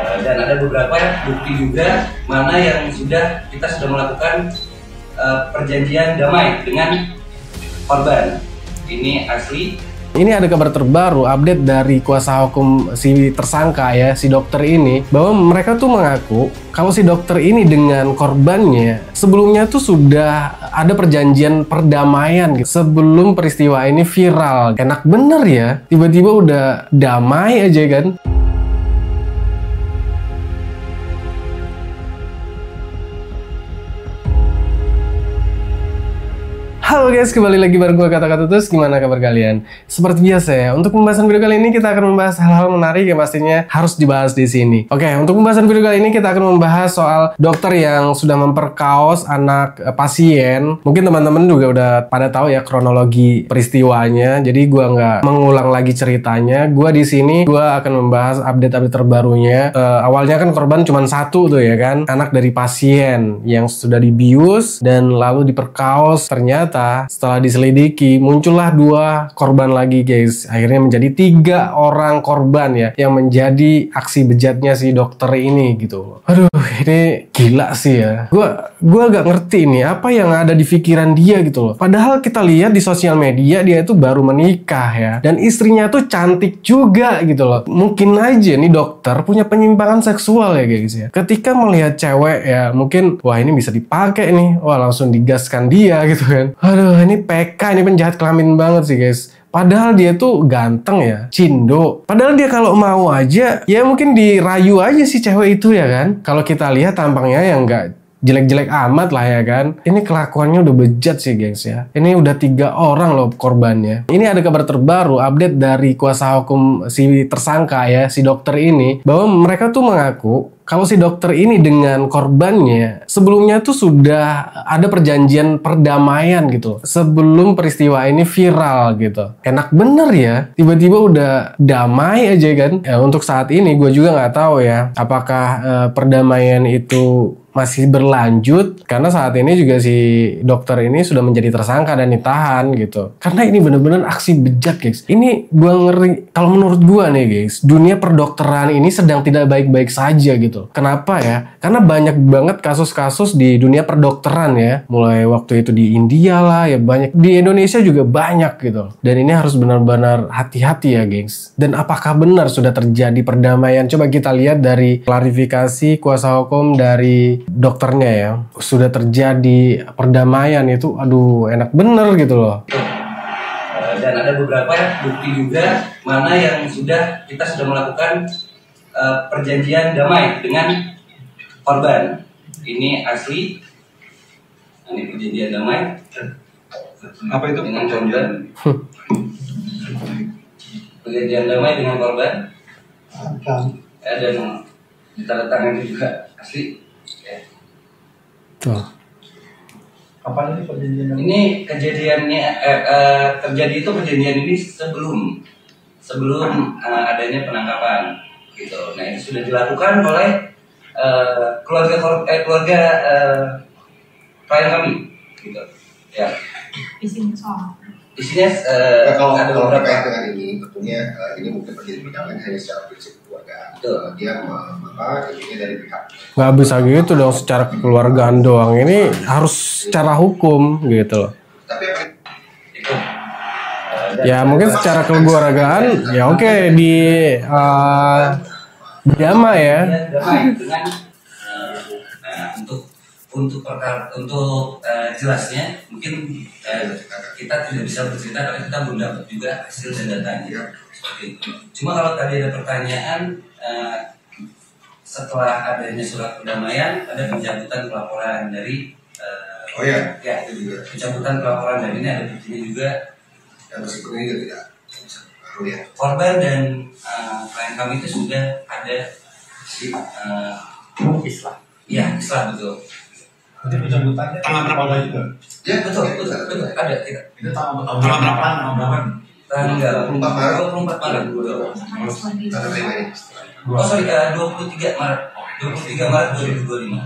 Dan ada beberapa bukti juga mana yang kita sudah melakukan perjanjian damai dengan korban. Ini asli. Ini ada kabar terbaru, update dari kuasa hukum si tersangka ya, si dokter ini, bahwa mereka tuh mengaku kalau si dokter ini dengan korbannya sebelumnya tuh sudah ada perjanjian perdamaian gitu sebelum peristiwa ini viral. Enak bener ya, tiba-tiba udah damai aja kan. Halo guys, kembali lagi bareng gue Kata-Kata Terus. Gimana kabar kalian? Seperti biasa ya, untuk pembahasan video kali ini kita akan membahas hal-hal menarik yang pastinya harus dibahas di sini. Oke, untuk pembahasan video kali ini kita akan membahas soal dokter yang sudah memperkaos anak pasien. Mungkin teman-teman juga udah pada tahu ya kronologi peristiwanya. Jadi gue nggak mengulang lagi ceritanya. Gue di sini akan membahas update-update terbarunya. Awalnya kan korban cuma satu tuh ya kan, anak dari pasien yang sudah dibius dan lalu diperkaos. Ternyata setelah diselidiki muncullah 2 korban lagi guys. Akhirnya menjadi 3 orang korban ya yang menjadi aksi bejatnya si dokter ini gitu. Aduh, ini gila sih ya. Gua agak ngerti nih apa yang ada di pikiran dia gitu loh. Padahal kita lihat di sosial media dia itu baru menikah ya, dan istrinya tuh cantik juga gitu loh. Mungkin aja nih dokter punya penyimpangan seksual ya guys ya. Ketika melihat cewek ya mungkin wah ini bisa dipakai nih, wah langsung digaskan dia gitu kan. Aduh, ini PK, ini penjahat kelamin banget sih guys. Padahal dia tuh ganteng ya, cindo. Padahal dia kalau mau aja, ya mungkin dirayu aja si cewek itu ya kan. Kalau kita lihat tampangnya yang nggak jelek-jelek amat lah ya kan. Ini kelakuannya udah bejat sih guys ya. Ini udah 3 orang loh korbannya. Ini ada kabar terbaru, update dari kuasa hukum si tersangka ya, si dokter ini, bahwa mereka tuh mengaku kalau si dokter ini dengan korbannya sebelumnya tuh sudah ada perjanjian perdamaian gitu sebelum peristiwa ini viral gitu. Enak bener ya, tiba-tiba udah damai aja kan. Ya, untuk saat ini gue juga nggak tahu ya apakah perdamaian itu masih berlanjut, karena saat ini juga si dokter ini sudah menjadi tersangka dan ditahan gitu. Karena ini bener-bener aksi bejat guys. Ini gua ngeri, kalau menurut gua nih guys, dunia perdokteran ini sedang tidak baik-baik saja gitu. Kenapa ya? Karena banyak banget kasus-kasus di dunia perdokteran ya. Mulai waktu itu di India lah ya, banyak. Di Indonesia juga banyak gitu. Dan ini harus benar-benar hati-hati ya guys. Dan apakah benar sudah terjadi perdamaian? Coba kita lihat dari klarifikasi kuasa hukum dari dokternya ya. Sudah terjadi perdamaian itu, aduh enak bener gitu loh. Dan ada beberapa bukti juga mana yang kita sudah melakukan perjanjian damai dengan korban. Ini asli. Ini perjanjian damai. Apa itu dengan korban? Perjanjian damai dengan korban. Ya, dan ditandatangani juga asli. Tuh. Kapan ini perjanjian? Ini kejadiannya terjadi itu perjanjian ini sebelum adanya penangkapan gitu. Nah itu sudah dilakukan oleh keluarga klien kami gitu. Ya. Isinya kalau ada terkait beberapa. dengan ini tentunya ini mungkin perjanjian perdamaian hanya secara prinsip keluarga. Dia ini dari pihak. Nggak bisa gitu dong secara kekeluargaan doang. Ini harus secara hukum gitu loh. Tapi Itu. Ya mungkin secara kekeluargaan ya oke di damai ya. Damai dengan untuk jelasnya mungkin kita tidak bisa bercerita karena kita belum dapat juga hasil dan datanya seperti itu. Cuma kalau tadi ada pertanyaan setelah adanya surat perdamaian ada pencabutan pelaporan dari ya itu juga pencabutan pelaporan, dan ini ada buktinya juga yang meskipun ini tidak ya. Korban dan klien kami itu sudah ada di Islam. Ya, Islam betul. Jadi pencabutannya tanggal berapa juga? Ya betul ada kita. Itu tanggal berapa? Tanggal 24 Maret. 24 Maret. Tanggal 5 ini. Oh sorry, 23 Maret 2025.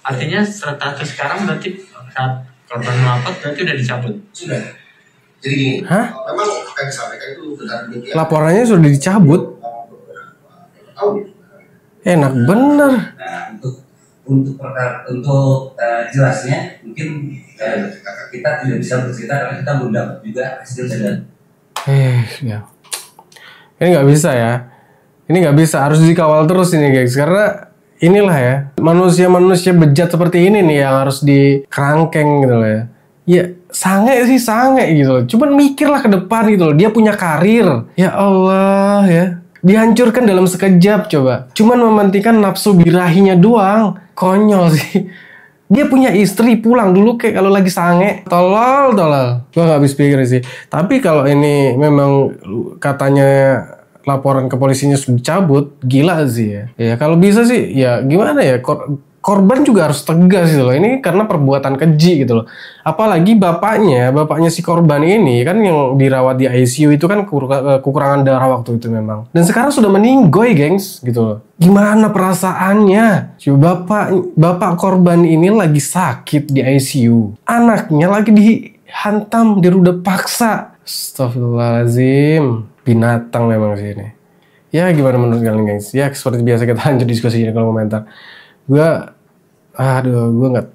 Artinya status sekarang berarti saat korban melapor berarti udah dicabut? Sudah. Jadi gini, Hah? memang apa yang disampaikan itu benar demikian. Laporannya sudah dicabut. tahun ya. Enak bener. Nah, untuk jelasnya mungkin kita tidak bisa bercerita karena kita belum dapat juga hasil dan Ya. Ini nggak bisa ya. Ini nggak bisa, harus dikawal terus ini guys. Karena inilah ya, manusia-manusia bejat seperti ini nih yang harus dikerangkeng gitu loh ya. Ya, sange sih sange gitu loh. Cuman mikirlah ke depan gitu loh. Dia punya karir. Ya Allah ya. Dihancurkan dalam sekejap coba. Cuman mementingkan nafsu birahinya doang. Konyol sih. Dia punya istri, pulang dulu kayak kalau lagi sange. Tolol. Gua gak habis pikir sih. Tapi kalau ini memang katanya laporan ke polisinya sudah dicabut, gila sih ya. Ya kalau bisa sih, ya gimana ya, korban juga harus tegas gitu loh. Ini karena perbuatan keji gitu loh. Apalagi bapaknya si korban ini kan yang dirawat di ICU itu kan kekurangan darah waktu itu memang. Dan sekarang sudah meninggoy, gengs, gitu loh. Gimana perasaannya? Coba bapak korban ini lagi sakit di ICU. Anaknya lagi dihantam, diruda paksa. Astagfirullahaladzim. Binatang memang sih ini. Ya gimana menurut kalian guys? Ya seperti biasa kita lanjut diskusi di kolom komentar. Gue nggak